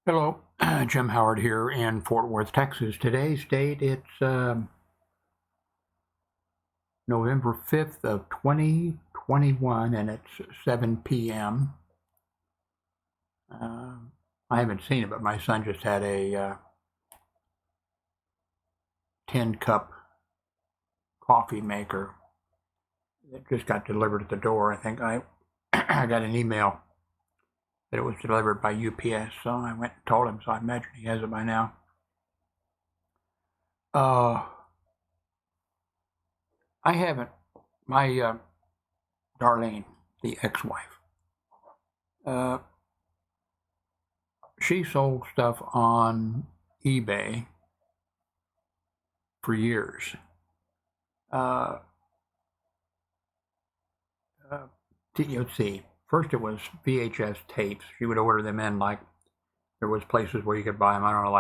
Hello, Jim Howard here in Fort Worth, Texas. Today's date, it's November 5th of 2021, and it's 7 p.m. I haven't seen it, but my son just had a tin cup coffee maker that just got delivered at the door. I think I got an email that it was delivered by UPS, so I went and told him, so I imagine he has it by now. I haven't. My Darlene, the ex-wife, she sold stuff on eBay for years. Let's see. First, it was VHS tapes. She would order them in, like there was places where you could buy them. I don't know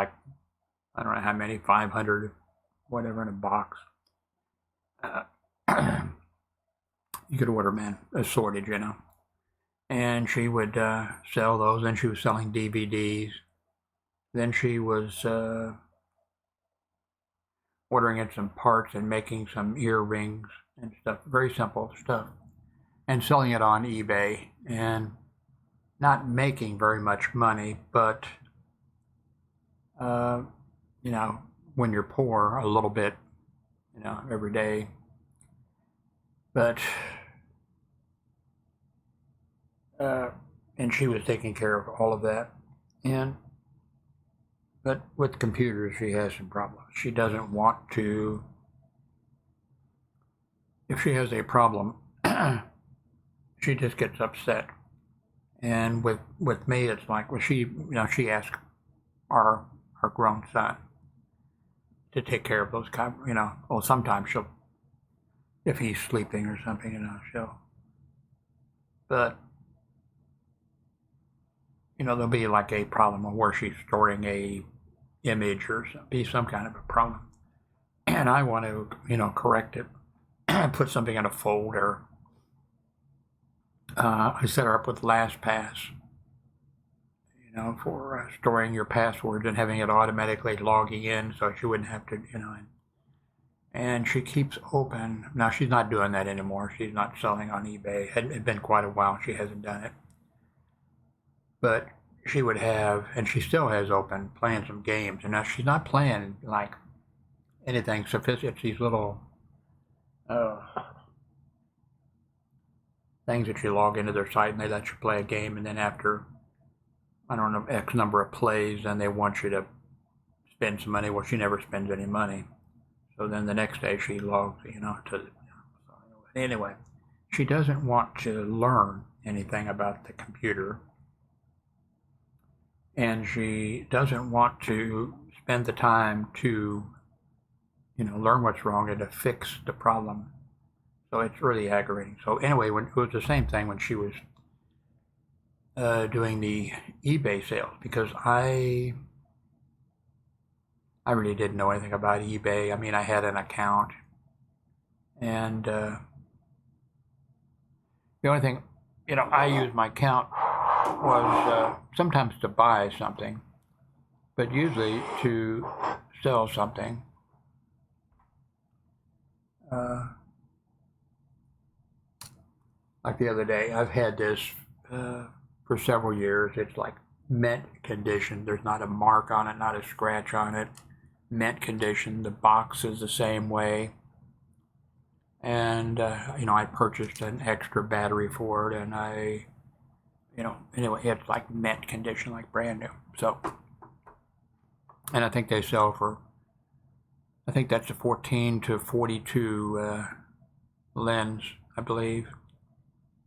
how many, 500, whatever, in a box. You could order them in assorted, And she would sell those. Then she was selling DVDs. Then she was ordering in some parts and making some earrings and stuff. Very simple stuff. And selling it on eBay and not making very much money, but when you're poor, a little bit, every day. But and she was taking care of all of that. But with computers, she has some problems. She doesn't want to. If she has a problem, she just gets upset. And with me, it's like, well, she asked our grown son to take care of those kind, well, sometimes she'll, if he's sleeping or something, she'll, but, there'll be like a problem where she's storing a image or be some kind of a problem. And I want to, correct it, put something in a folder. I set her up with LastPass, for storing your passwords and having it automatically logging in so she wouldn't have to, and she keeps open. Now, she's not doing that anymore. She's not selling on eBay. It's been quite a while. She hasn't done it. But she would have, and she still has open, playing some games. And now she's not playing like anything sophisticated. It's these little things that you log into their site and they let you play a game, and then after, I don't know, X number of plays, then they want you to spend some money. Well, she never spends any money. So then the next day she logs, anyway, she doesn't want to learn anything about the computer. And she doesn't want to spend the time to, learn what's wrong and to fix the problem. So it's really aggravating. So anyway, it was the same thing when she was doing the eBay sales, because I really didn't know anything about eBay. I mean, I had an account, and the only thing, I used my account was sometimes to buy something, but usually to sell something. Like the other day, I've had this for several years. It's like mint condition. There's not a mark on it, not a scratch on it. Mint condition. The box is the same way. And, I purchased an extra battery for it, and anyway, it's like mint condition, like brand new. So, and I think they sell for, I think that's a 14 to 42 lens, I believe.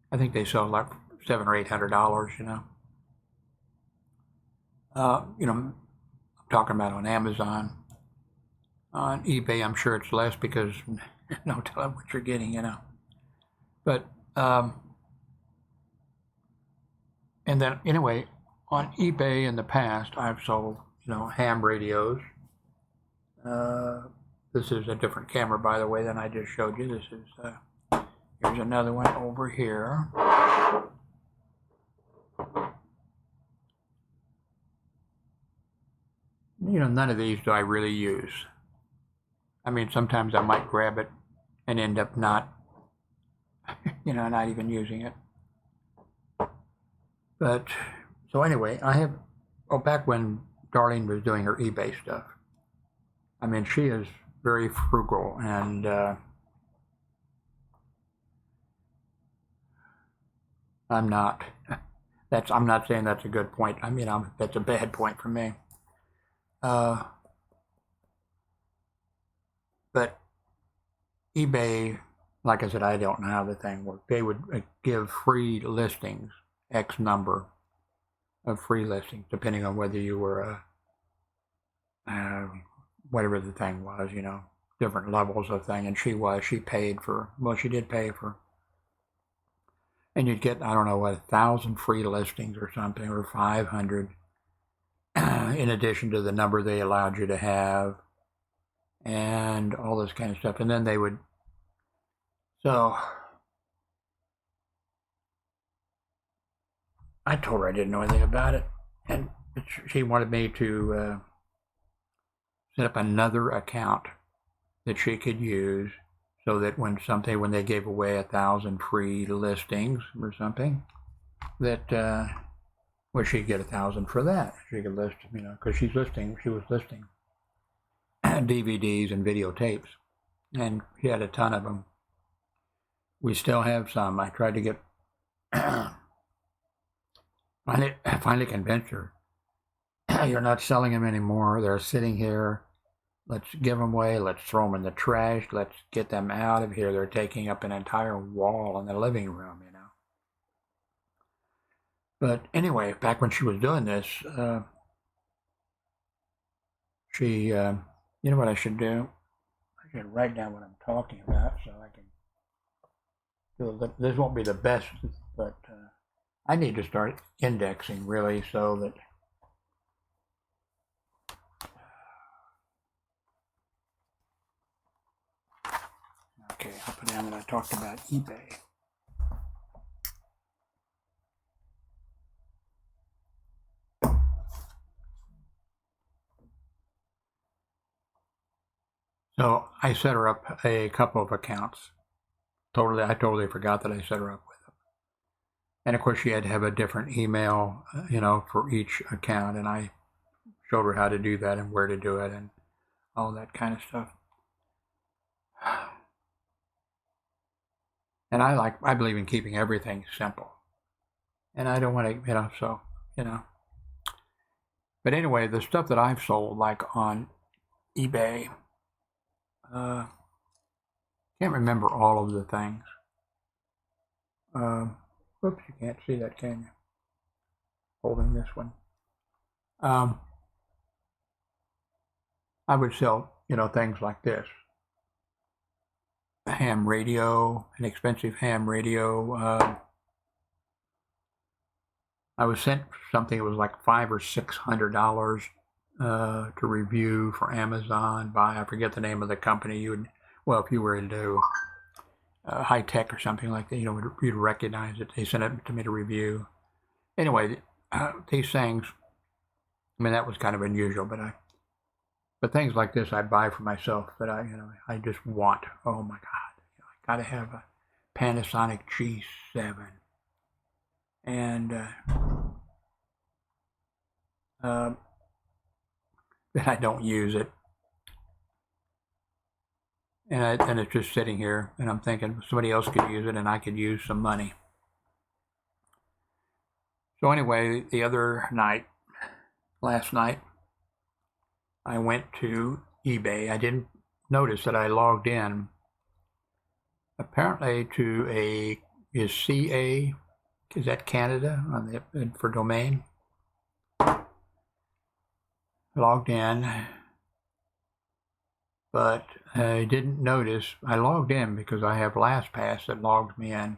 I think they sell like $700 or $800, I'm talking about on Amazon. On eBay, I'm sure it's less because no telling what you're getting, But, and then anyway, on eBay in the past, I've sold, ham radios. This is a different camera, by the way, than I just showed you. This is, here's another one over here. none of these do I really use. I mean, sometimes I might grab it and end up not, not even using it. But, so anyway, back when Darlene was doing her eBay stuff, I mean, she is very frugal, and I'm not. I'm not saying that's a good point. I mean, that's a bad point for me. But eBay, like I said, I don't know how the thing worked. They would give free listings, X number of free listings, depending on whether you were whatever the thing was, different levels of thing. And she paid for, she did pay for, and you'd get, I don't know, 1,000 free listings or something, or 500, in addition to the number they allowed you to have, and all this kind of stuff. And then they would, so I told her I didn't know anything about it, and she wanted me to set up another account that she could use, so that when they gave away 1,000 free listings or something, that she'd get 1,000 for that. She could list, because she was listing DVDs and videotapes, and she had a ton of them. We still have some. I tried to get finally convinced her. You're not selling them anymore. They're sitting here. Let's give them away. Let's throw them in the trash. Let's get them out of here. They're taking up an entire wall in the living room, But anyway, back when she was doing this, she, you know what I should do? I should write down what I'm talking about so I can do. This won't be the best, but I need to start indexing, really, so that okay, I'll put down that I talked about eBay. So I set her up a couple of accounts. I totally forgot that I set her up with them. And of course, she had to have a different email, for each account. And I showed her how to do that and where to do it and all that kind of stuff. And I believe in keeping everything simple. And I don't want to, But anyway, the stuff that I've sold, like on eBay, can't remember all of the things. Whoops, you can't see that, can you? Holding this one. I would sell, things like this. A ham radio, an expensive ham radio. I was sent something, it was like $500 or $600 to review for Amazon by, I forget the name of the company. If you were into high tech or something like that, you'd recognize it. They sent it to me to review. Anyway, these things, that was kind of unusual, but things like this I buy for myself that I just want. Oh my God, I gotta have a Panasonic G7. And that I don't use it. And it's just sitting here, and I'm thinking somebody else could use it, and I could use some money. So anyway, the other night, last night, I went to eBay. I didn't notice that I logged in, apparently to is CA, is that Canada for domain? Logged in, but I didn't notice. I logged in because I have LastPass that logged me in,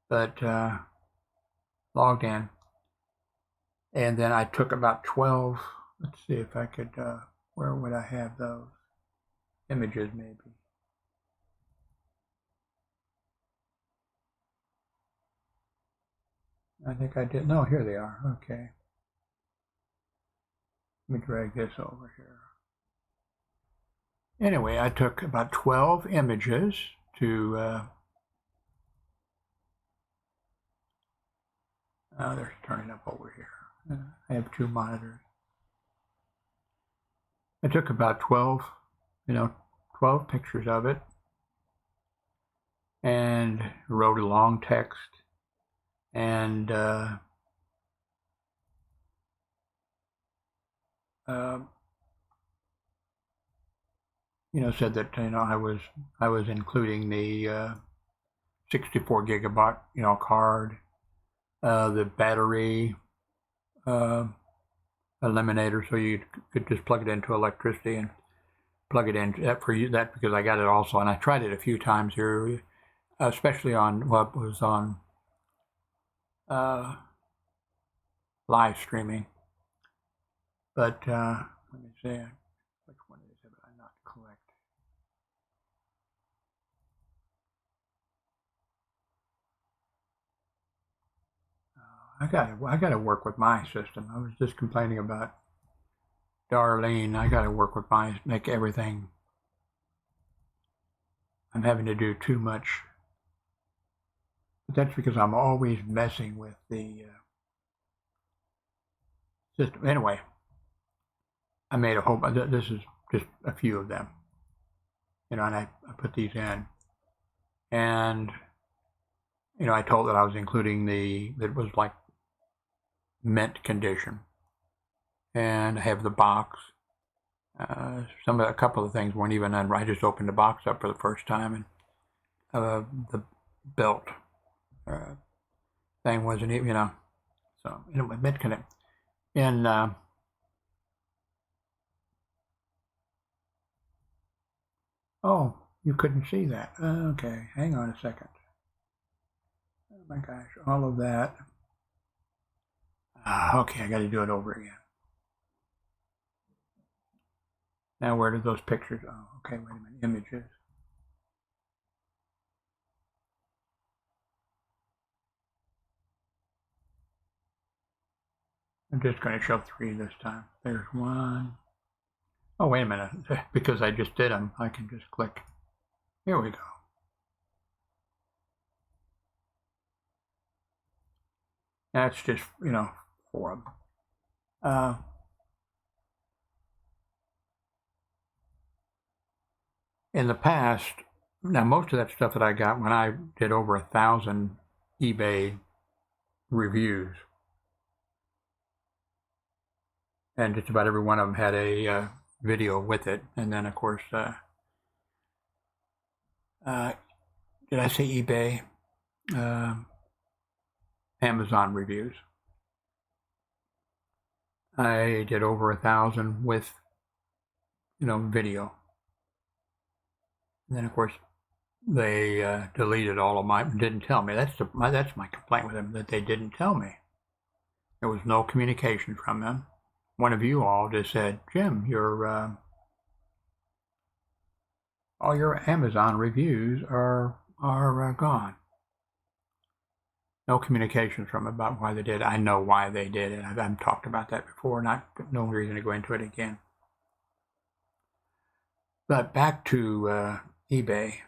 but logged in, and then I took about 12. Let's see if I could. Where would I have those images? Maybe. I think I did. No, here they are. Okay. Let me drag this over here. Anyway, I took about 12 images to, they're turning up over here. I have two monitors. I took about 12 pictures of it and wrote a long text and said that I was including the 64 gigabyte card, the battery eliminator, so you could just plug it into electricity and plug it in that because I got it also, and I tried it a few times here, especially on what was on live streaming. But let me see, which one is it? I not collect. I got to work with my system. I was just complaining about Darlene. I got to work with make everything. I'm having to do too much. But that's because I'm always messing with the system. Anyway, I made a whole bunch. This is just a few of them. And I put these in. And, I told that I was including that was like mint condition. And I have the box. A couple of things weren't even done. I just opened the box up for the first time, and the belt thing wasn't even, so anyway, mint condition. And oh, you couldn't see that. Okay, hang on a second. Oh my gosh, all of that. Okay, I got to do it over again. Now, where did those pictures? Oh, okay, wait a minute. Images. I'm just going to show 3 this time. There's 1. Oh, wait a minute. Because I just did them, I can just click. Here we go. That's just, 4 of them. In the past, now most of that stuff that I got when I did over 1,000 eBay reviews, and just about every one of them had a video with it. And then, of course, did I say eBay? Amazon reviews. I did over 1,000 with, video. And then, of course, they deleted all of mine. Didn't tell me. That's my complaint with them, that they didn't tell me. There was no communication from them. One of you all just said, "Jim, all your Amazon reviews are gone." No communication from them about why they did it. I know why they did it. I've talked about that before. No reason to go into it again. But back to eBay.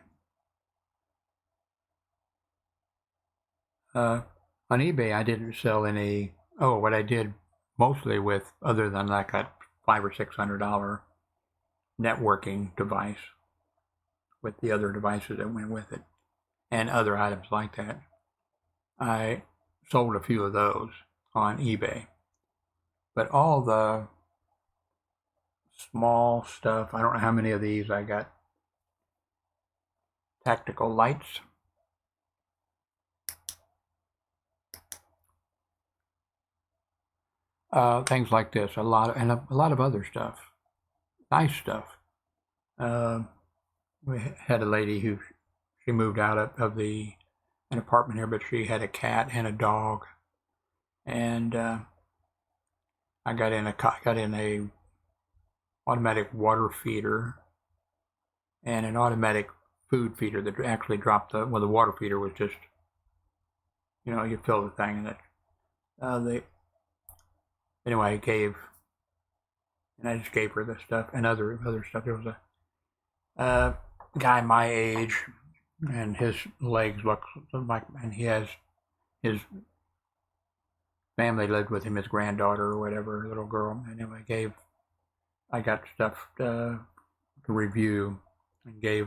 On eBay, I didn't sell any. Oh, what I did mostly with, other than like that $500 or $600 networking device with the other devices that went with it and other items like that, I sold a few of those on eBay. But all the small stuff, I don't know how many of these I got. Tactical lights. Things like this, a lot of other stuff, nice stuff. We had a lady who she moved out of an apartment here, but she had a cat and a dog, and I got in a automatic water feeder and an automatic food feeder that actually dropped the water feeder was just, you fill the thing and it. Anyway, I gave and I just gave her the stuff and other stuff. There was a guy my age, and his legs look like, and he has his family lived with him, his granddaughter or whatever, little girl. Anyway, I got stuff to review, and gave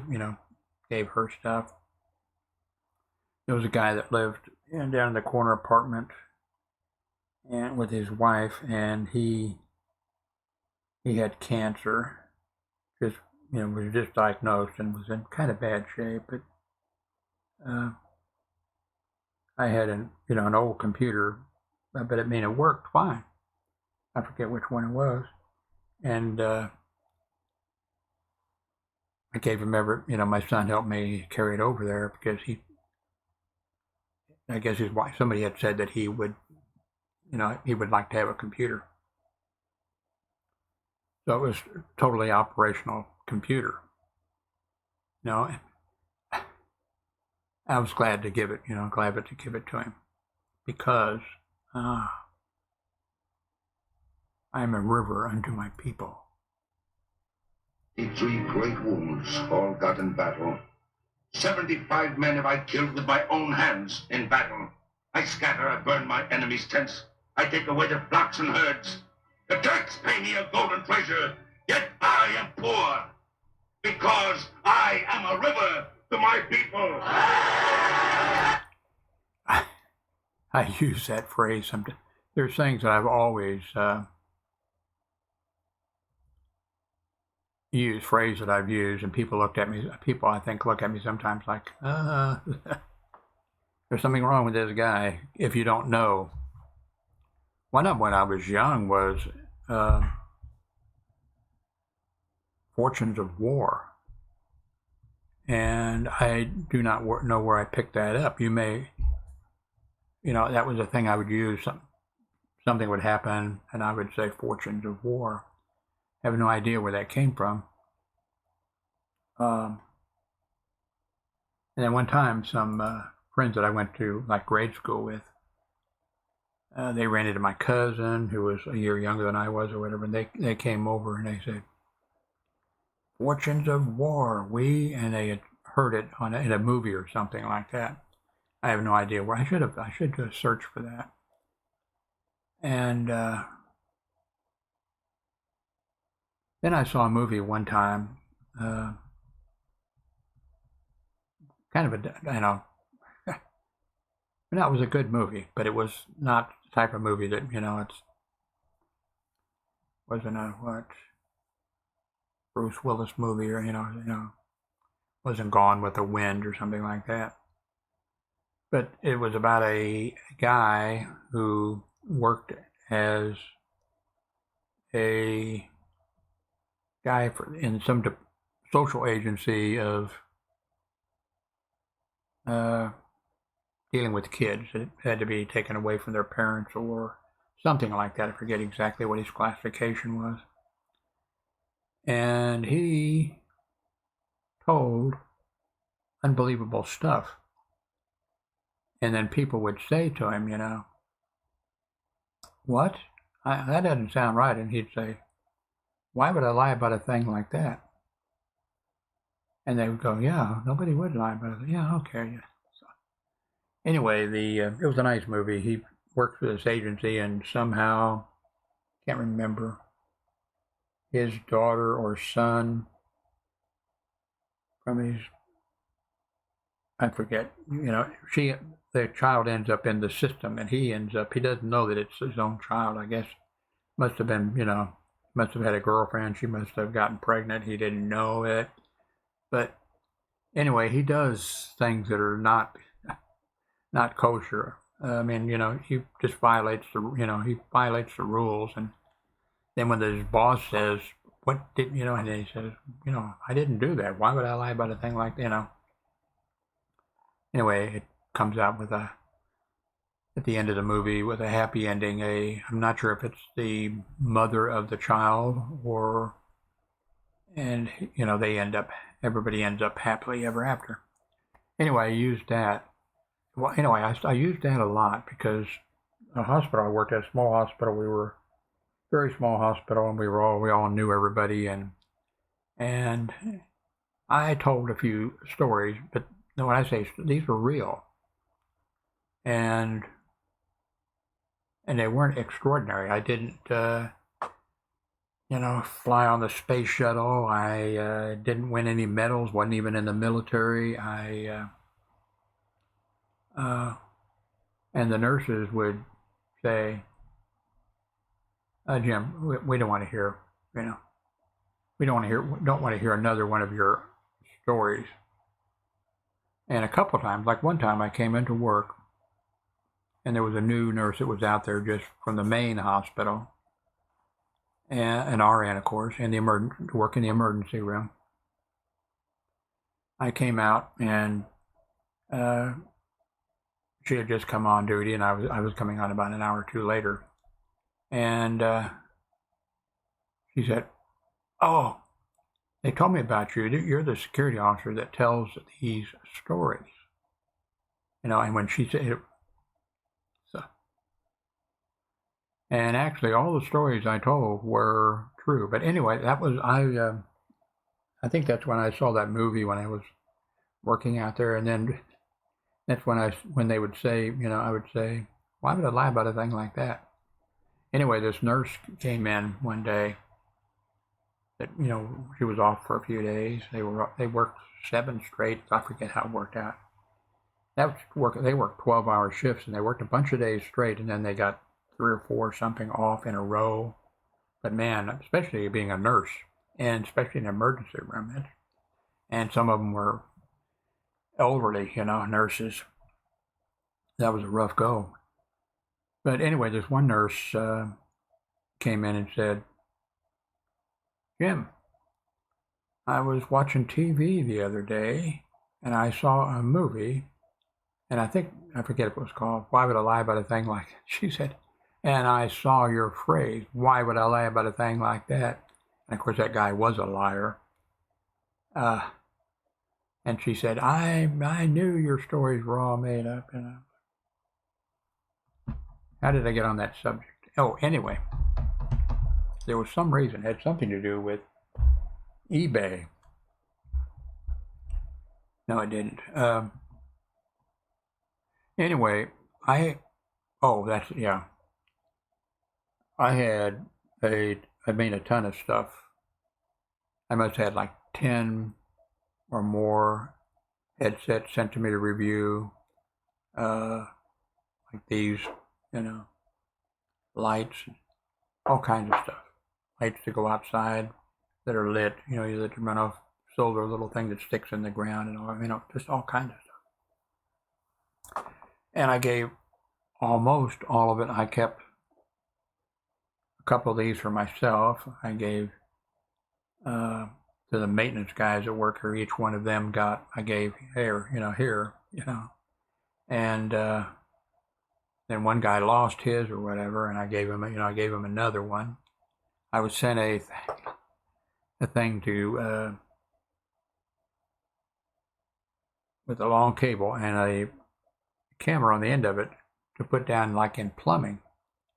her stuff. There was a guy that lived down in the corner apartment, and with his wife, and he had cancer. Just was just diagnosed and was in kind of bad shape. But I had an old computer, but it worked fine. I forget which one it was, and I gave him my son helped me carry it over there because I guess his wife, somebody had said that he would like to have a computer. So it was a totally operational computer. I was glad to give it, to him, because I am a river unto my people. 3 great wolves, all got in battle. 75 men have I killed with my own hands in battle. I scatter, I burn my enemies' tents. I take away their flocks and herds. The Turks pay me a golden treasure, yet I am poor, because I am a river to my people. I use that phrase sometimes. There's things that I've always used, phrases that I've used, and people I think look at me sometimes like, there's something wrong with this guy if you don't know. One of them when I was young was Fortunes of War. And I do not know where I picked that up. You may, that was a thing I would use. Something would happen, and I would say Fortunes of War. I have no idea where that came from. And then one time, some friends that I went to like grade school with, they ran into my cousin, who was a year younger than I was or whatever, and they came over and they said, Fortunes of War, and they had heard it in a movie or something like that. I have no idea where. I should have searched for that. And then I saw a movie one time, kind of it was a good movie, but it was not the type of movie that, wasn't a Bruce Willis movie or, wasn't Gone with the Wind or something like that. But it was about a guy who worked as a guy in some social agency of dealing with kids that had to be taken away from their parents or something like that. I forget exactly what his classification was. And he told unbelievable stuff. And then people would say to him, what? That doesn't sound right. And he'd say, why would I lie about a thing like that? And they would go, yeah, nobody would lie about it. Yeah, okay. Yeah. So, anyway, it was a nice movie. He worked for this agency, and somehow, can't remember, his daughter or son from his, I forget, the child ends up in the system, and he doesn't know that it's his own child, I guess. Must have been, must have had a girlfriend. She must have gotten pregnant. He didn't know it. But anyway, he does things that are not kosher. He just violates the rules. And then when his boss says, what did, and then he says, I didn't do that. Why would I lie about a thing like, Anyway, it comes out with at the end of the movie with a happy ending. I'm not sure if it's the mother of the child and everybody ends up happily ever after. Anyway, I used that. Well, anyway, I used that a lot because a hospital I worked at, a small hospital, we were very small hospital, and we all knew everybody, and I told a few stories, but when I say these were real, and they weren't extraordinary. I didn't, fly on the space shuttle. I didn't win any medals. wasn't even in the military. And the nurses would say, Jim, we don't want to hear, we don't want to hear another one of your stories. And a couple of times, like one time I came into work and there was a new nurse that was out there just from the main hospital, and an RN, of course, in work in the emergency room. I came out and she had just come on duty, and I was coming on about an hour or two later, and she said, "Oh, they told me about you. You're the security officer that tells these stories." And when she said it, so, and actually all the stories I told were true. But anyway, that was I think that's when I saw that movie when I was working out there, and then that's when they would say, I would say, why would I lie about a thing like that? Anyway, this nurse came in one day that, she was off for a few days. They worked 7 straight. I forget how it worked out. They worked 12-hour shifts, and they worked a bunch of days straight, and then they got 3 or 4 something off in a row. But man, especially being a nurse, and especially in an emergency room, and some of them were elderly, nurses. That was a rough go. But anyway, this one nurse came in and said, "Jim, I was watching TV the other day, and I saw a movie, and I forget what it was called. Why would I lie about a thing like that?" She said, "And I saw your phrase, why would I lie about a thing like that?" And of course, that guy was a liar. And she said, I knew your stories were all made up. How did I get on that subject? Oh, anyway, there was some reason. It had something to do with eBay. No, it didn't. Anyway, I made a ton of stuff. I must have had like 10 or more headsets sent to me to review, like these, lights, all kinds of stuff. Lights to go outside that are lit, that run off solar little thing that sticks in the ground and all, just all kinds of stuff. And I gave almost all of it. I kept a couple of these for myself. I gave to the maintenance guys that work here. Each one of them I gave here, and then one guy lost his or whatever, and I gave him another one. I was sent a thing to with a long cable and a camera on the end of it to put down like in plumbing,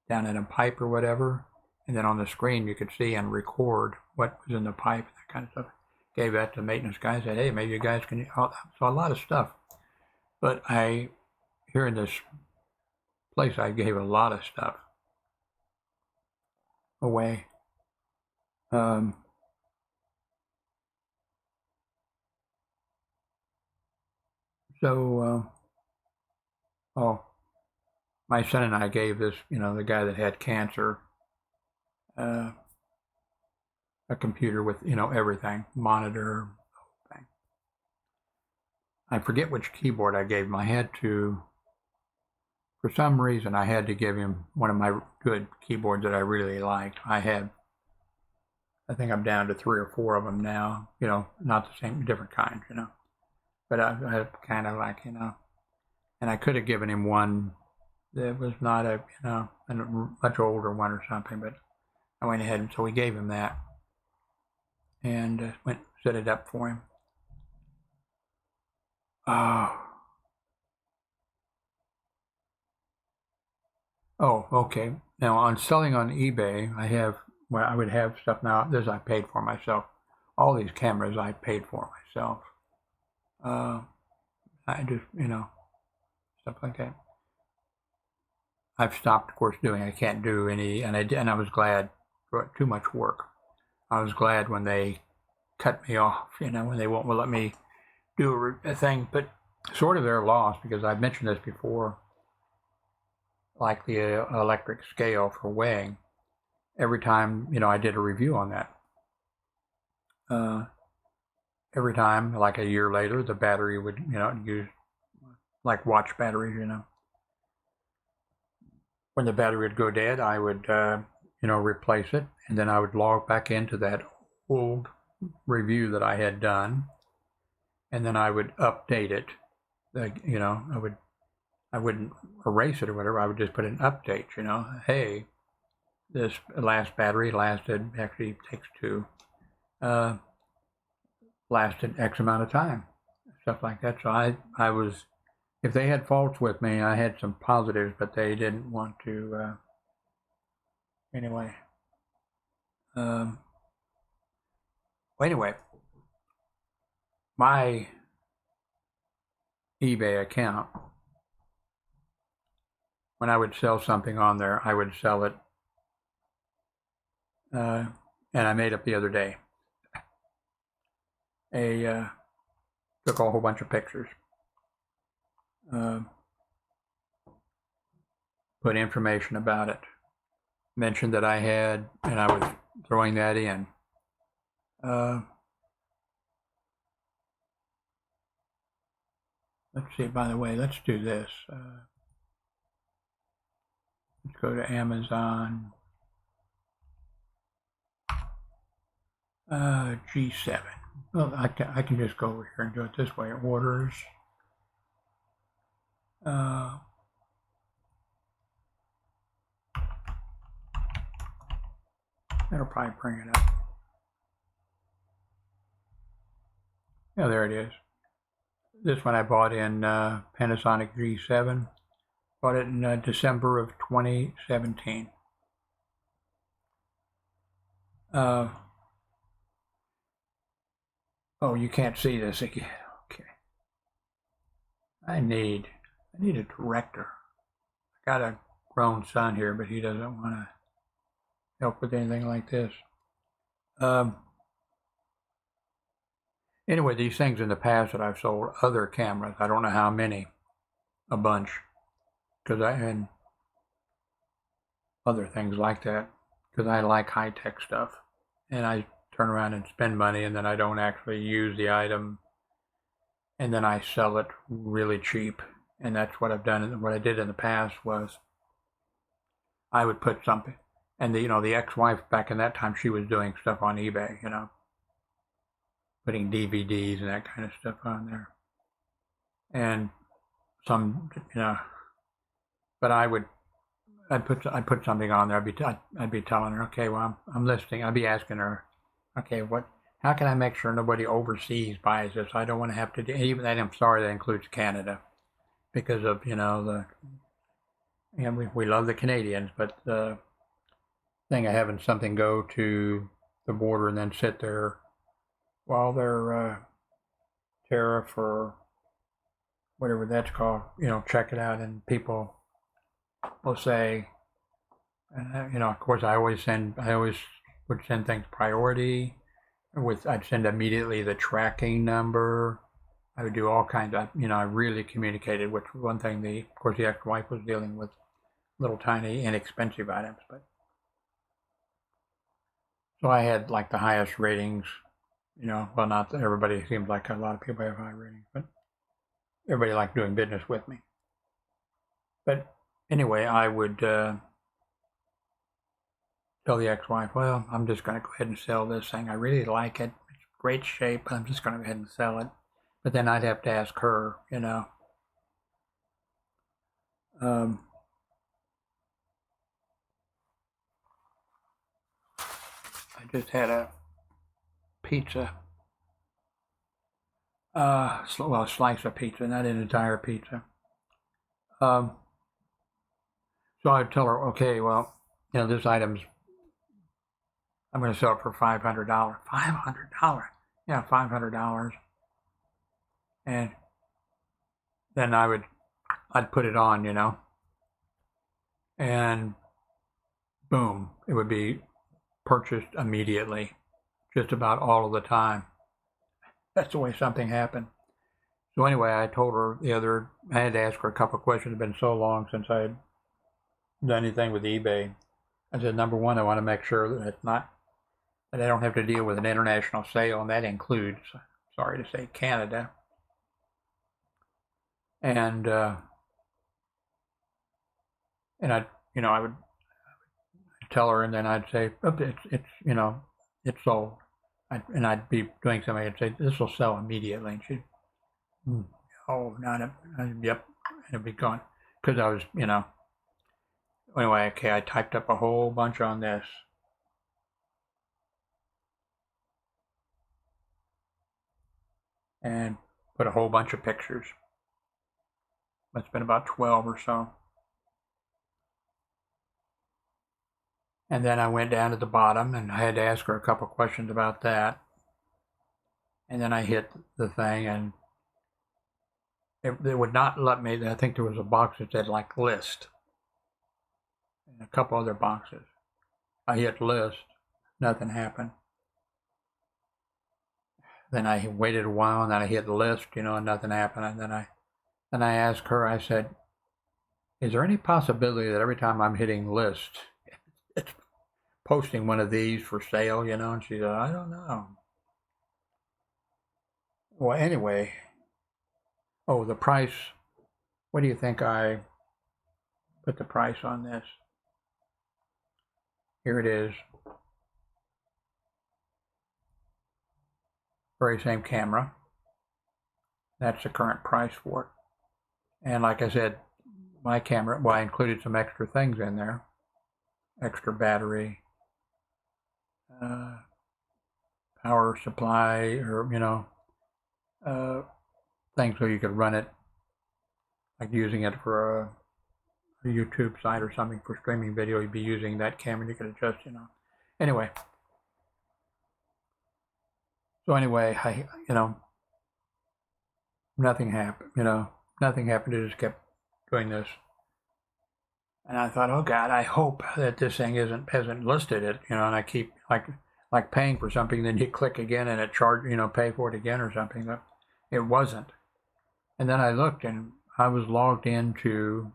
down in a pipe or whatever, and then on the screen you could see and record what was in the pipe, that kind of stuff. Gave that to maintenance guys. Said, hey, maybe you guys can. So a lot of stuff. But here in this place, I gave a lot of stuff away. My son and I gave this, the guy that had cancer, a computer with, everything, monitor, thing. I forget which keyboard I gave him. For some reason, I had to give him one of my good keyboards that I really liked. I think I'm down to 3 or 4 of them now, not the same, different kinds, But I kind of like, and I could have given him one that was not a much older one or something, but I went ahead and so we gave him that and went set it up for him. Oh, Oh, okay. Now on selling on eBay, I would have stuff now. This I paid for myself. All these cameras I paid for myself. Uh, I just, stuff like that. I've stopped, of course, doing. I can't do any, and I was glad. For too much work. I was glad when they cut me off. When they won't let me do a thing, but sort of their loss, because I've mentioned this before. Like the electric scale for weighing. Every time, I did a review on that. Every time, like a year later, the battery would, use like watch batteries, When the battery would go dead, I would, replace it, and then I would log back into that old review that I had done, and then I would update it. I wouldn't erase it or whatever. I would just put an update, Hey, this last battery actually takes two, lasted X amount of time, stuff like that. So I was, if they had faults with me, I had some positives, but they didn't want to, anyway. Anyway, my eBay account, when I would sell something on there, I would sell it, and I made up the other day. Took a whole bunch of pictures, put information about it, mentioned that I had, and I was throwing that in. Let's see, by the way, let's do this. Let's go to Amazon G7. Well, I can just go over here and do it this way. Orders. That'll probably bring it up. Yeah, there it is. This one I bought in Panasonic G7. Bought it in December of 2017. Oh, you can't see this again. Okay. I need a director. I got a grown son here, but he doesn't want to help with anything like this. Anyway, these things in the past that I've sold, other cameras, I don't know how many, a bunch, because I had other things like that, because I like high-tech stuff, and I turn around and spend money, and then I don't actually use the item, and then I sell it really cheap, and that's what I've done. And what I did in the past was I would put something, and the ex-wife back in that time, she was doing stuff on eBay, putting DVDs and that kind of stuff on there, and some, but I'd put something on there. I'd be telling her, okay, well, I'm listing. I'd be asking her, okay, how can I make sure nobody overseas buys this? I don't want to have to do, even that. I'm sorry, that includes Canada, because of, we love the Canadians, but the thing of having something go to the border and then sit there while their tariff or whatever that's called, check it out, and people will say, of course, I always would send things priority. I'd send immediately the tracking number. I would do all kinds of, I really communicated, which was one thing. Of course, the ex-wife was dealing with little tiny inexpensive items, but so I had like the highest ratings, well, not that everybody, seems like a lot of people have high ratings, but everybody liked doing business with me. But anyway, I would tell the ex-wife, well, I'm just going to go ahead and sell this thing. I really like it. It's great shape. I'm just going to go ahead and sell it. But then I'd have to ask her, I just had a pizza, a slice of pizza, not an entire pizza. So I'd tell her, okay, well, this item's, I'm going to sell it for $500. $500? Yeah, $500. And then I'd put it on, and boom, it would be purchased immediately, just about all of the time. That's the way something happened. So anyway, I told her I had to ask her a couple of questions. It's been so long since I had done anything with eBay. I said, number one, I want to make sure that that I don't have to deal with an international sale, and that includes, sorry to say, Canada. And I would tell her, and then I'd say, oh, it's sold. And I'd be doing something, I'd say, this will sell immediately. And she'd, oh, yep, and it'd be gone. Because I was, anyway, okay, I typed up a whole bunch on this. And put a whole bunch of pictures. That's been about 12 or so. And then I went down to the bottom, and I had to ask her a couple questions about that. And then I hit the thing, and it would not let me. I think there was a box that said like list, and a couple other boxes. I hit list, nothing happened. Then I waited a while, and then I hit list, and nothing happened. And then I asked her, I said, is there any possibility that every time I'm hitting list, it's posting one of these for sale, And she said, I don't know. Well, anyway, the price. What do you think I put the price on this? Here it is. Very same camera. That's the current price for it. And like I said, my camera, I included some extra things in there. Extra battery, power supply, or, things so you could run it, like using it for a YouTube site or something for streaming video. You'd be using that camera, you could adjust, Anyway. So anyway, nothing happened, nothing happened. It just kept doing this. And I thought, oh God, I hope that this thing hasn't listed it, and I keep like paying for something, then you click again and it pay for it again or something. But it wasn't. And then I looked, and I was logged into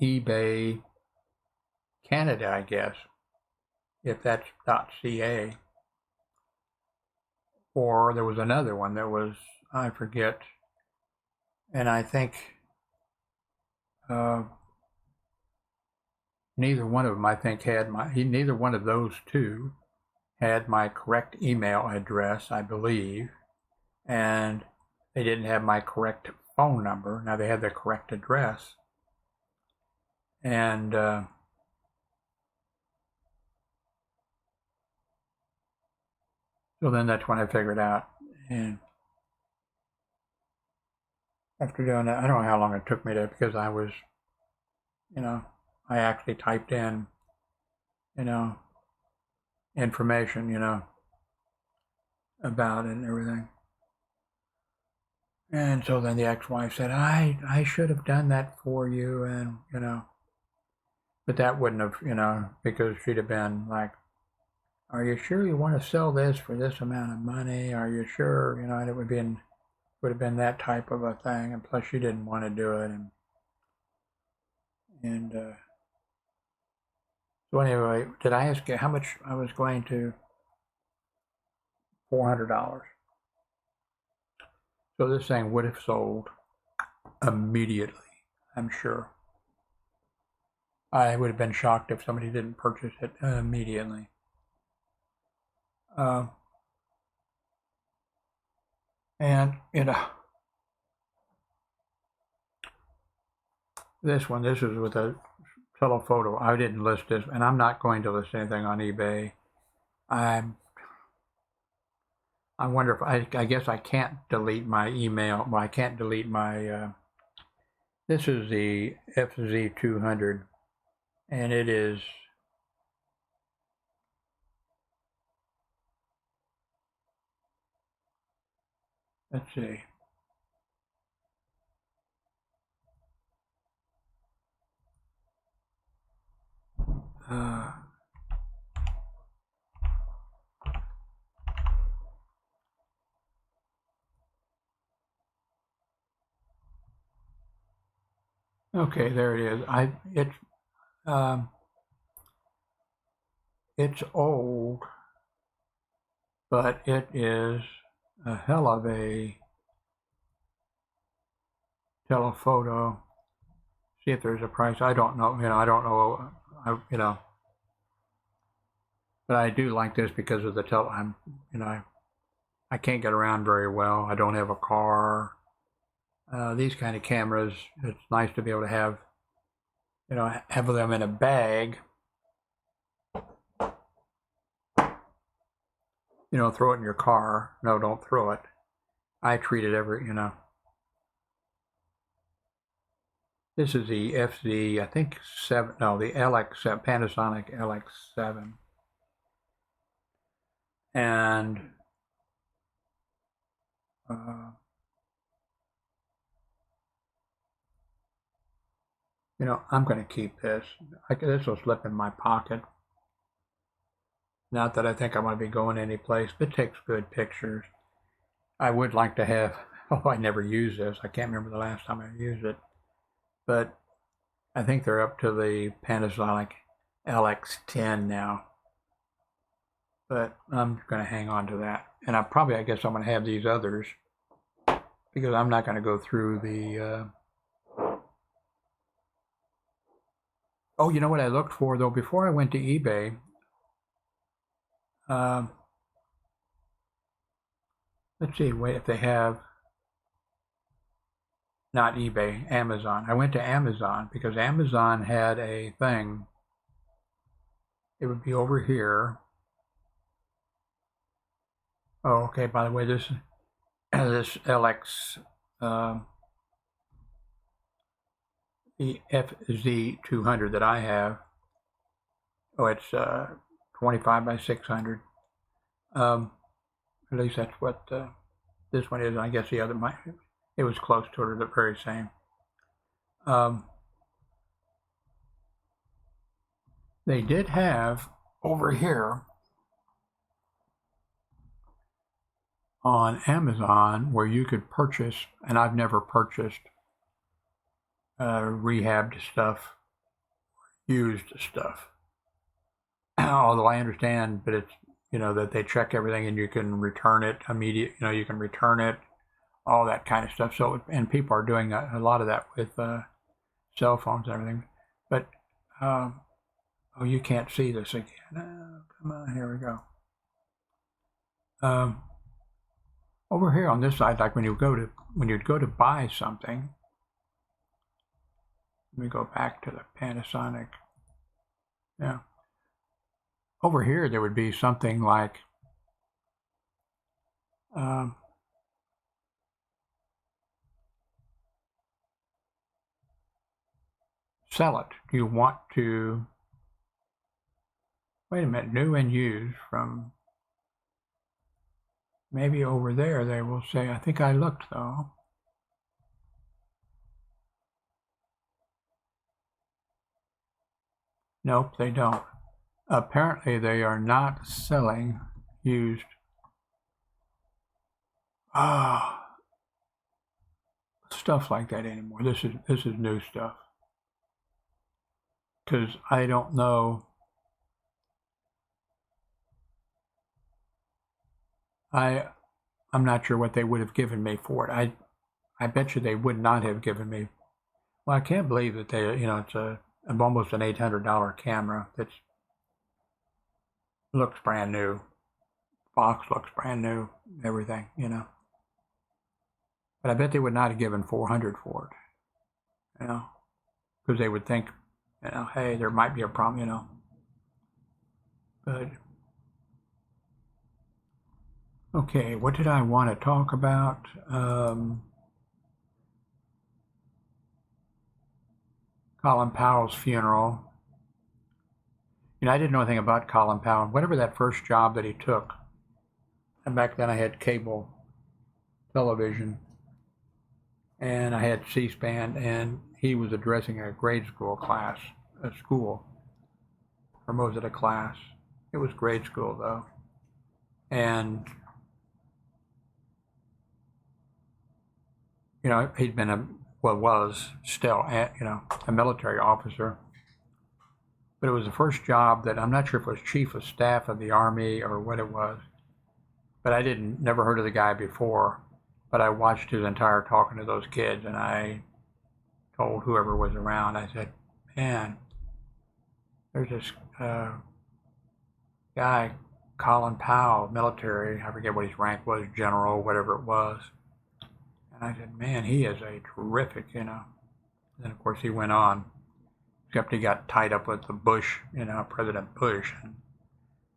eBay Canada, I guess, if that's .ca. Or there was another one that was, I forget, and I think neither one of them, I think, neither one of those two had my correct email address, I believe, and they didn't have my correct phone number. Now they had the correct address, and so then that's when I figured out. And after doing that, I don't know how long it took me because I was, I actually typed in, information, about it and everything. And so then the ex-wife said, I should have done that for you, and, but that wouldn't have, because she'd have been like, are you sure you want to sell this for this amount of money? Are you sure? And it would have been that type of a thing. And plus she didn't want to do it. And so anyway, did I ask you how much I was going to? $400. So this thing would have sold immediately, I'm sure. I would have been shocked if somebody didn't purchase it immediately. And, this is with a telephoto. I didn't list this, and I'm not going to list anything on eBay. I wonder if I guess I can't delete my email. Well, I can't delete my This is the FZ200, and it is let's see. Okay, there it is. It's old, but it is a hell of a telephoto. See if there's a price. I don't know. I don't know. But I do like this because of the I can't get around very well. I don't have a car. These kind of cameras, it's nice to be able to have, have them in a bag. Throw it in your car. No, don't throw it. I treat it This is the FZ, I think 7, no, the LX7, Panasonic LX7. And I'm going to keep this. This will slip in my pocket. Not that I think I'm going to be going any place, but it takes good pictures. I would like to have, I never use this. I can't remember the last time I used it. But I think they're up to the Panasonic LX10 now. But I'm going to hang on to that. And I guess I'm going to have these others because I'm not going to go through the... Oh, you know what I looked for, though? Before I went to eBay, let's see, wait, if they have... Not eBay, Amazon. I went to Amazon because Amazon had a thing. It would be over here. Oh, okay, by the way, this LX, the FZ200 that I have, it's 25 by 600. At least that's what this one is. I guess the other it was close to it, or the very same. They did have over here on Amazon where you could purchase, and I've never purchased rehabbed stuff, used stuff. Although I understand, but it's, that they check everything and you can return it immediately, you can return it, all that kind of stuff. So, and people are doing a lot of that with cell phones and everything. But, oh, you can't see this again. Oh, come on, here we go. Over here on this side, like when you'd go to buy something, let me go back to the Panasonic. Yeah. Over here, there would be something like sell it. Do you want to, wait a minute, new and used from, maybe over there they will say, I think I looked though. Nope, they don't. Apparently they are not selling used. Stuff like that anymore. This is new stuff. Because I don't know. I'm not sure what they would have given me for it. I bet you they would not have given me. Well, I can't believe that they, it's almost an $800 camera that looks brand new. Box looks brand new, everything, But I bet they would not have given $400 for it, because they would think, hey, there might be a problem, But okay, what did I want to talk about? Colin Powell's funeral. You know, I didn't know anything about Colin Powell. Whatever that first job that he took, and back then I had cable television, and I had C-SPAN, and he was addressing a grade school class, a school, or was it a class? It was grade school though, and you know, he'd been was still, a military officer. But it was the first job that I'm not sure if it was chief of staff of the Army or what it was. But I never heard of the guy before. But I watched his entire talking to those kids, and I told whoever was around, I said, man, there's this guy, Colin Powell, military, I forget what his rank was, general, whatever it was. And I said, man, he is a terrific, And of course he went on, except he got tied up with the Bush, President Bush and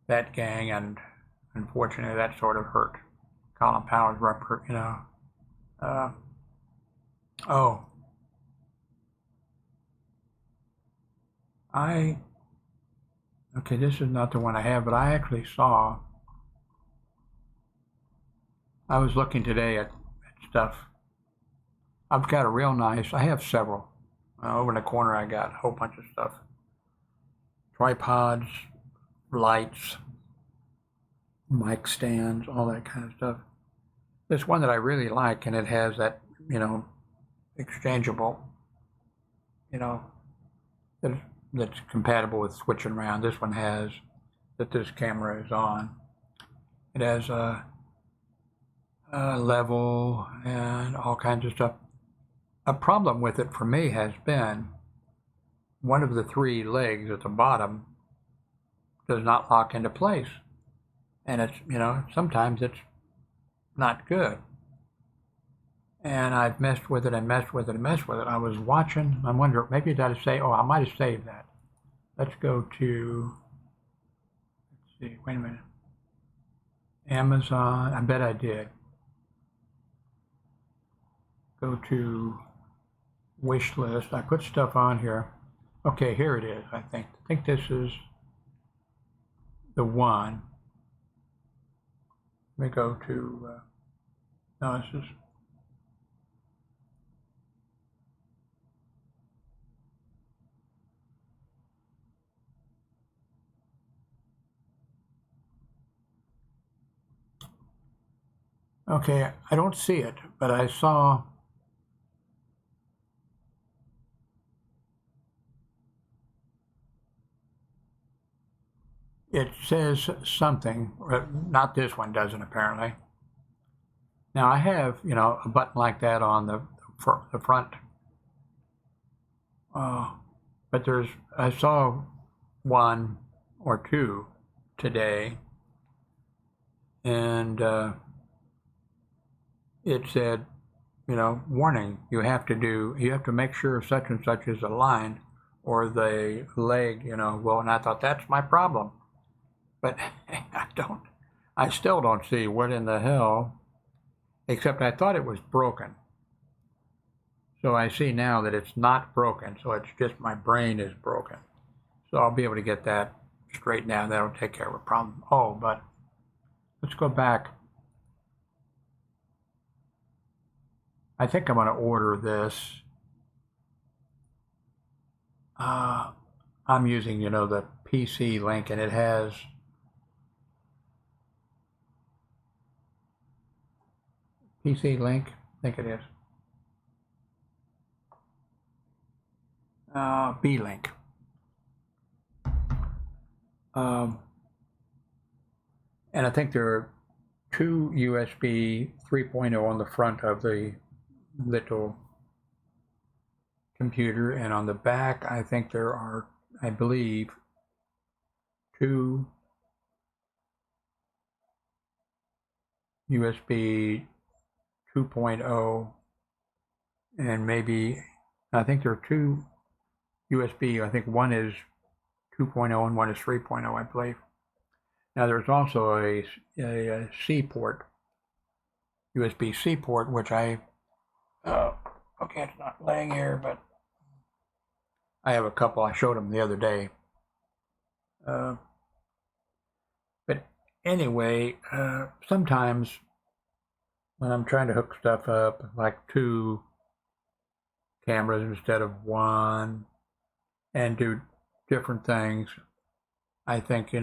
that gang, and unfortunately that sort of hurt Colin Powell's okay, this is not the one I have, but I actually I was looking today at stuff. I've got a real nice, I have several. Over in the corner I got a whole bunch of stuff. Tripods, lights, mic stands, all that kind of stuff. This one that I really like, and it has that, exchangeable, that's compatible with switching around. This one has, that this camera is on. It has a level and all kinds of stuff. A problem with it for me has been one of the three legs at the bottom does not lock into place. And it's, sometimes it's not good. And I've messed with it and messed with it and messed with it. I was watching, I wonder, maybe did I say, I might have saved that. Let's go to, let's see, wait a minute. Amazon, I bet I did. Go to wish list. I put stuff on here. Okay, here it is, I think. I think this is the one. Let me go to, no, this is, okay, I don't see it, but I saw, it says something, not this one doesn't apparently. Now I have, a button like that on the front, but I saw one or two today, and it said, warning, you have to make sure such and such is aligned, or the leg, well, and I thought that's my problem. But I still don't see what in the hell, except I thought it was broken. So I see now that it's not broken, so it's just my brain is broken. So I'll be able to get that straightened out. That'll take care of a problem. Oh, but let's go back. I think I'm going to order this. I'm using, the PC link, and it has PC link, I think it is. B-Link. And I think there are two USB 3.0 on the front of the little computer, and on the back I think there are, I believe, two USB 2.0, and maybe, I think there are two USB, I think one is 2.0 and one is 3.0, I believe. Now there's also a C port, USB-C port, which I, okay, it's not laying here, but I have a couple. I showed them the other day. But anyway, sometimes when I'm trying to hook stuff up, like 2 cameras instead of 1, and do different things, I think,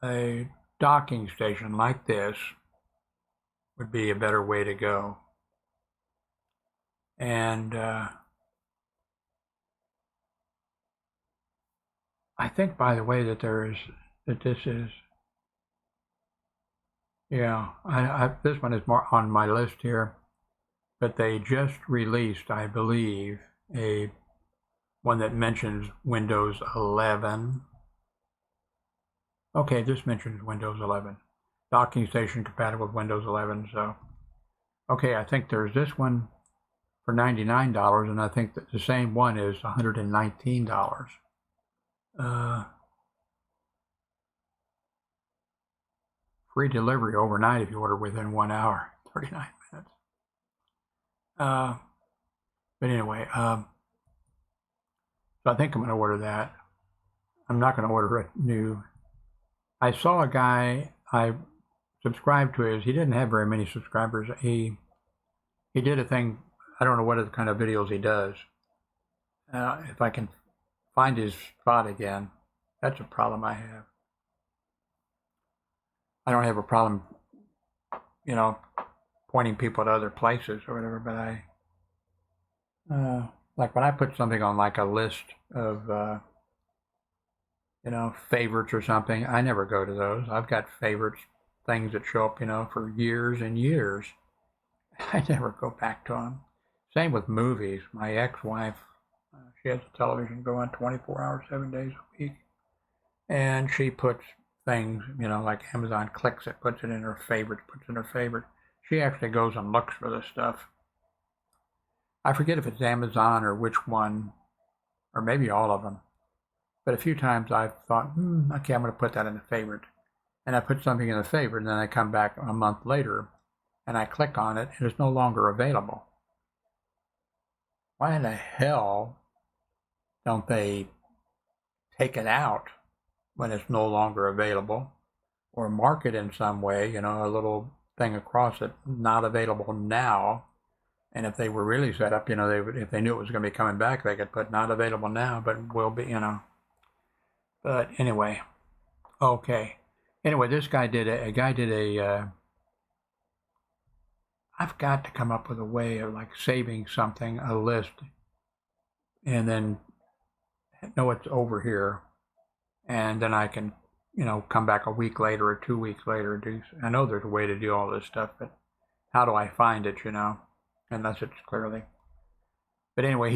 a docking station like this would be a better way to go. And I think, by the way, that this is, yeah, this one is more on my list here, but they just released, I believe, one that mentions Windows 11. Okay, this mentions Windows 11. Docking station compatible with Windows 11, so. Okay, I think there's this one for $99, and I think that the same one is $119. Free delivery overnight if you order within 1 hour, 39 minutes. But anyway, so I think I'm going to order that. I'm not going to order a new. I saw a guy, I subscribed to his, he didn't have very many subscribers. He did a thing, I don't know what other kind of videos he does. If I can find his spot again, that's a problem I have. I don't have a problem, pointing people to other places or whatever, but like when I put something on like a list of, favorites or something, I never go to those. I've got favorites, things that show up, for years and years. I never go back to them. Same with movies. My ex-wife, she has a television going 24 hours, 7 days a week. And she puts things, like Amazon clicks it, puts it in her favorites, puts it in her favorite. She actually goes and looks for this stuff. I forget if it's Amazon or which one, or maybe all of them. But a few times I've thought, okay, I'm going to put that in the favorite. And I put something in the favorite, and then I come back a month later, and I click on it, and it's no longer available. Why in the hell don't they take it out when it's no longer available, or mark it in some way, a little thing across it, not available now? And if they were really set up, they would, if they knew it was going to be coming back, they could put not available now, but will be, But anyway, okay. Anyway, this guy did I've got to come up with a way of like saving something, a list, and then know it's over here, and then I can, come back a week later or 2 weeks later. I know there's a way to do all this stuff, but how do I find it, unless it's clearly. But anyway,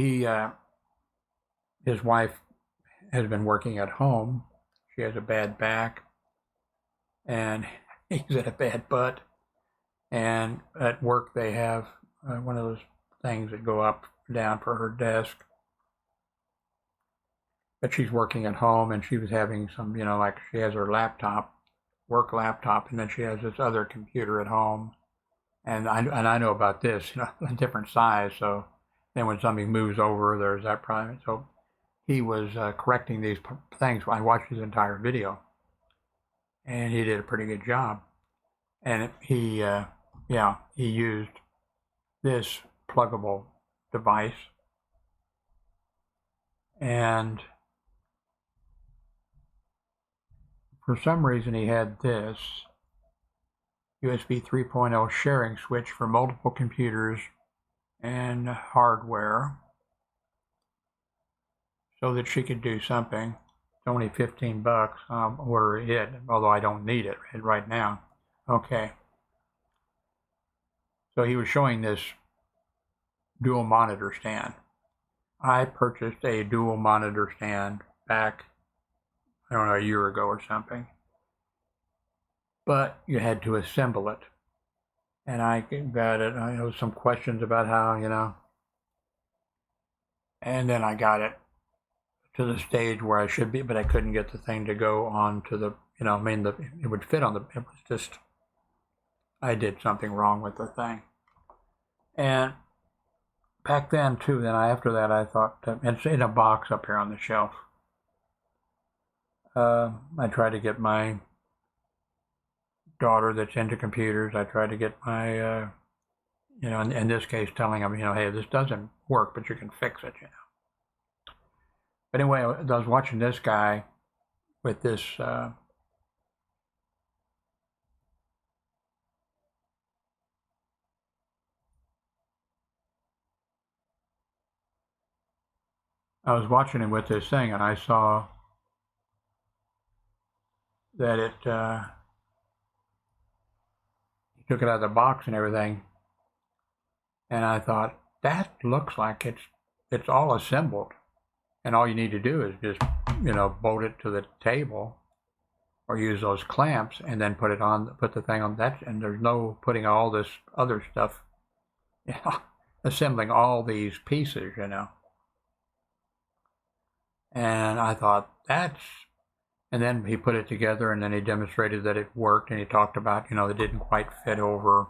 his wife has been working at home. She has a bad back, and he's in a bad butt. And at work, they have one of those things that go up and down for her desk. But she's working at home, and she was having some, like she has her laptop, work laptop, and then she has this other computer at home. And I know about this, a different size. So then when somebody moves over, there's that problem. So he was correcting these things. I watched his entire video, and he did a pretty good job. And he used this pluggable device, and for some reason he had this USB 3.0 sharing switch for multiple computers and hardware, so that she could do something. It's only $15. I'll order it, although I don't need it right now. Okay. So he was showing this dual monitor stand. I purchased a dual monitor stand back, I don't know, a year ago or something. But you had to assemble it. And I got it. I know some questions about how, and then I got it to the stage where I should be, but I couldn't get the thing to go on to the, it would fit on it was just, I did something wrong with the thing. And back then too, then after that I thought, it's in a box up here on the shelf. I tried to get my daughter that's into computers, I tried to get my, in this case telling them, hey, this doesn't work, but you can fix it, But anyway, I was watching this guy with this, I was watching him with this thing, and I saw that he took it out of the box and everything, and I thought, that looks like it's all assembled, and all you need to do is just, bolt it to the table, or use those clamps, and then put the thing on that, and there's no putting all this other stuff, assembling all these pieces, And I thought, and then he put it together, and then he demonstrated that it worked, and he talked about, it didn't quite fit over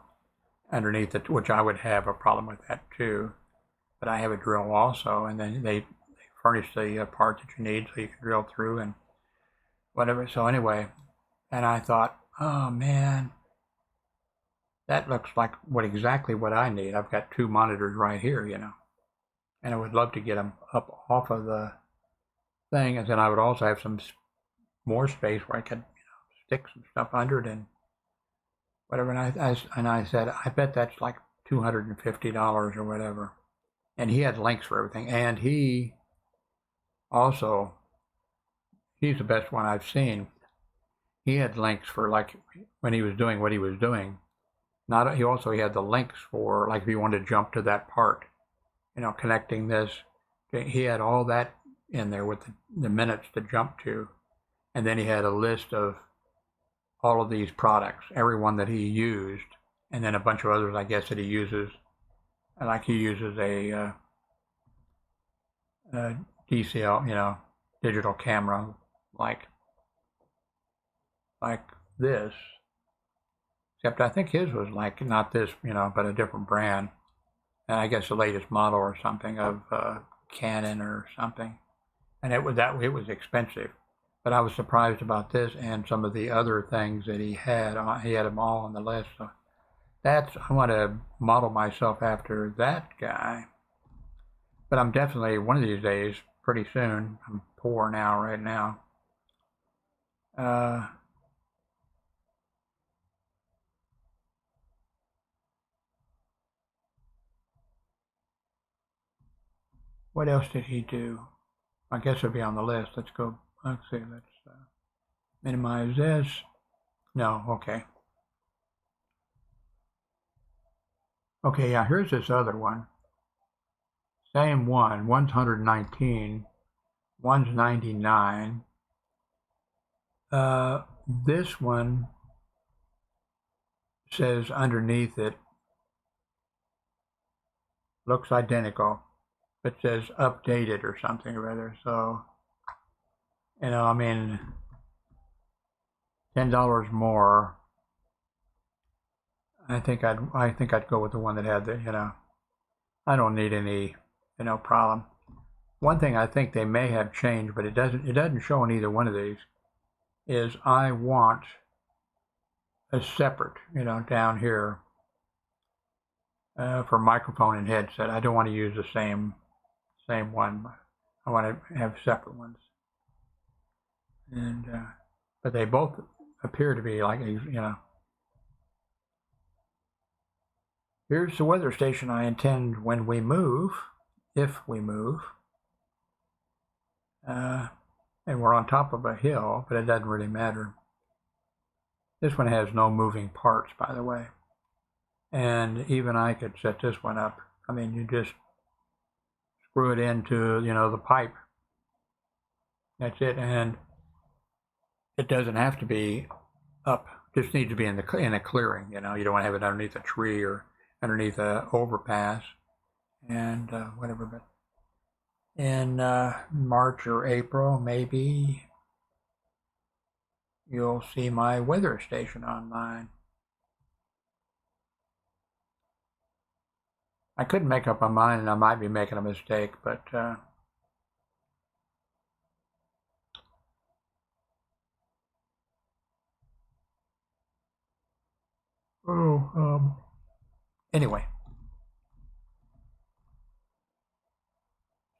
underneath it, which I would have a problem with that too. But I have a drill also, and then they furnish the part that you need so you can drill through and whatever. So anyway, and I thought, oh man, that looks like exactly what I need. I've got 2 monitors right here, and I would love to get them up off of the thing, and then I would also have some more space where I could, stick some stuff under it and whatever. And I said, I bet that's like $250 or whatever. And he had links for everything. And he also, he's the best one I've seen. He had links for, like, when he was doing what he was doing. He also had the links for, like, if you wanted to jump to that part, connecting this. He had all that in there with the minutes to jump to. And then he had a list of all of these products, every one that he used, and then a bunch of others, I guess, that he uses. Like he uses a DCL, digital camera, like this. Except I think his was like not this, but a different brand, and I guess the latest model or something of Canon or something. And it was expensive. But I was surprised about this and some of the other things that he had. He had them all on the list. So I want to model myself after that guy. But I'm definitely, one of these days, pretty soon, I'm poor now, right now. What else did he do? I guess it'll be on the list. Let's go. Let's see. Let's minimize this. No, okay. Okay, yeah, here's this other one. Same one. One's 119. One's 99. This one says underneath it, looks identical, but says updated or something or other. So, I mean, $10 more. I think I'd go with the one that had the, I don't need any, problem. One thing I think they may have changed, but it doesn't show on either one of these, is I want a separate, down here for microphone and headset. I don't want to use the same one. I want to have separate ones. And but they both appear to be like, Here's the weather station I intend when we move, if we move. And we're on top of a hill, but it doesn't really matter. This one has no moving parts, by the way. And even I could set this one up. I mean, you just screw it into, the pipe. That's it. And it doesn't have to be up. It just needs to be in a clearing. You don't want to have it underneath a tree or underneath a overpass and whatever. But in March or April, maybe you'll see my weather station online. I couldn't make up my mind, and I might be making a mistake, but anyway.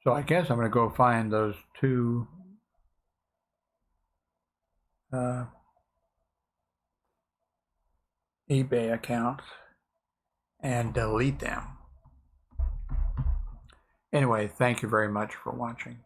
So I guess I'm going to go find those two eBay accounts and delete them. Anyway, thank you very much for watching.